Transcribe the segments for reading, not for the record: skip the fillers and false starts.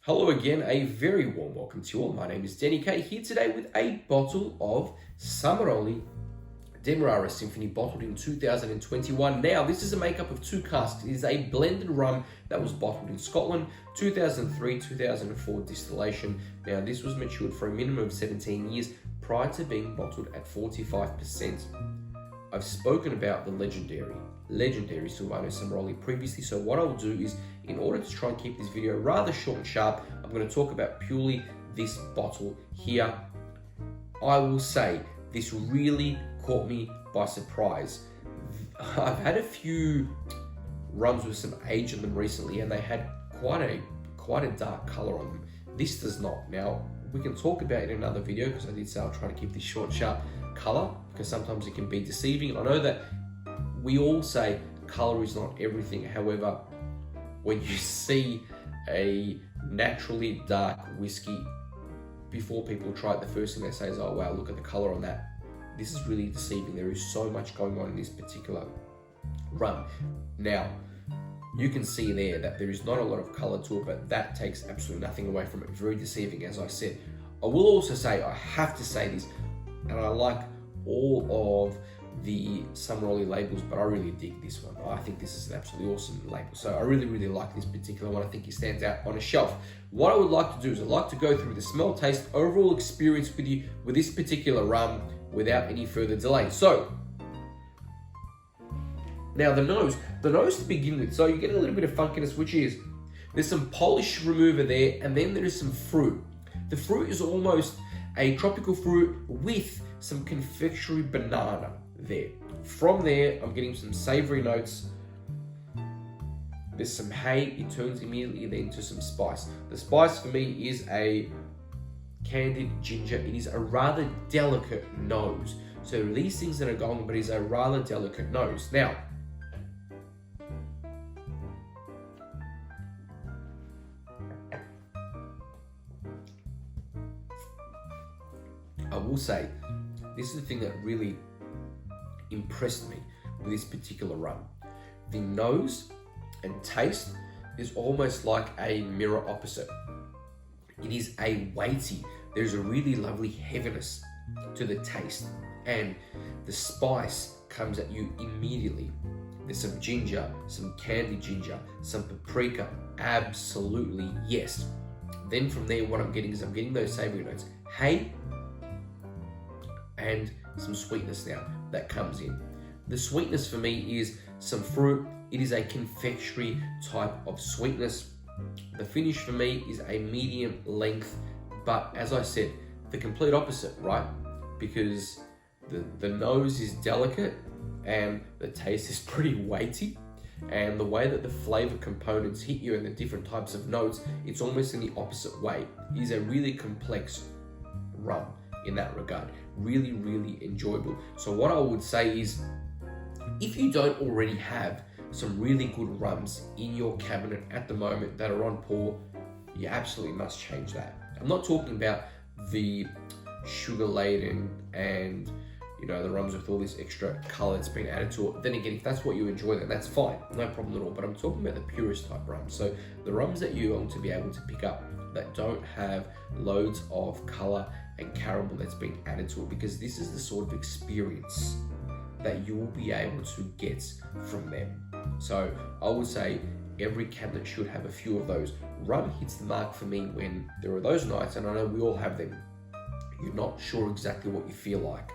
Hello again, a very warm welcome to you all. My name is Deni Kay, here today with a bottle of Samaroli Demerara Symphony, bottled in 2021. Now, this is a makeup of two casks. It is a blended rum that was bottled in Scotland, 2003-2004 distillation. Now, this was matured for a minimum of 17 years prior to being bottled at 45%. I've spoken about the legendary Silvano Samaroli previously, so what I'll do is, in order to try and keep this video rather short and sharp, I'm going to talk about purely this bottle here. I will say, this really caught me by surprise. I've had a few rums with some age in them recently, and they had quite a dark color on them. This does not. Now, we can talk about it in another video, because I did say I'll try to keep this short and sharp color, because sometimes it can be deceiving. I know that we all say color is not everything. However, when you see a naturally dark whiskey, before people try it, the first thing they say is, oh wow, look at the color on that. This is really deceiving. There is so much going on in this particular rum. Now, you can see there that there is not a lot of color to it, but that takes absolutely nothing away from it. Very deceiving, as I said. I will also say, I have to say this, and I like all of the Samaroli labels, but I really dig this one. I think this is an absolutely awesome label. So I really like this particular one. I think it stands out on a shelf. What I would like to do is I'd like to go through the smell, taste, overall experience with you with this particular rum without any further delay. So, now the nose to begin with. So you get a little bit of funkiness, which is, there's some polish remover there, and then there is some fruit. The fruit is almost a tropical fruit with some confectionery banana there. From there, I'm getting some savory notes. There's some hay. It turns immediately then to some spice. The spice for me is a candied ginger. It is a rather delicate nose. So these things that are going, but it's a rather delicate nose. Now, I will say, this is the thing that really impressed me with this particular rum. The nose and taste is almost like a mirror opposite. It is a weighty, there's a really lovely heaviness to the taste, and the spice comes at you immediately. There's some ginger, some candied ginger, some paprika, absolutely yes. Then from there, what I'm getting is I'm getting those savory notes, hay, and some sweetness now that comes in. The sweetness for me is some fruit. It is a confectionery type of sweetness. The finish for me is a medium length, but as I said, the complete opposite, right? Because the nose is delicate and the taste is pretty weighty, and the way that the flavor components hit you and the different types of notes, it's almost in the opposite way. It is a really complex rum in that regard. Really enjoyable. So what I would say is, if you don't already have some really good rums in your cabinet at the moment that are on pour, you absolutely must change that. I'm not talking about the sugar laden and the rums with all this extra color that's been added to it. Then again, if that's what you enjoy, then that's fine, no problem at all. But I'm talking about the purest type rums. So the rums that you want to be able to pick up that don't have loads of color and caramel that's been added to it, because this is the sort of experience that you will be able to get from them. So I would say every cabinet should have a few of those. Rum hits the mark for me when there are those nights, and I know we all have them. You're not sure exactly what you feel like.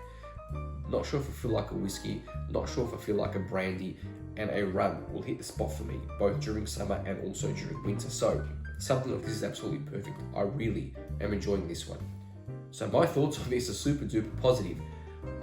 Not sure if I feel like a whiskey, not sure if I feel like a brandy, and a rum will hit the spot for me, both during summer and also during winter. So something like this is absolutely perfect. I really am enjoying this one. So my thoughts on this are super duper positive.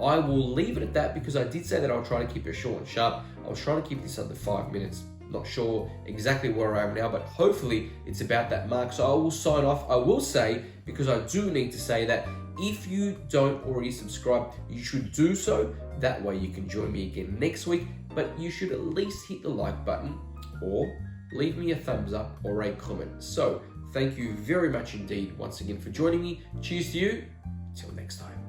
I will leave it at that, because I did say that I'll try to keep it short and sharp. I was trying to keep this under 5 minutes. Not sure exactly where I am now, but hopefully it's about that mark. So I will sign off. I will say, because I do need to say that if you don't already subscribe, you should do so. That way you can join me again next week, but you should at least hit the like button or leave me a thumbs up or a comment. So thank you very much indeed once again for joining me. Cheers to you. Till next time.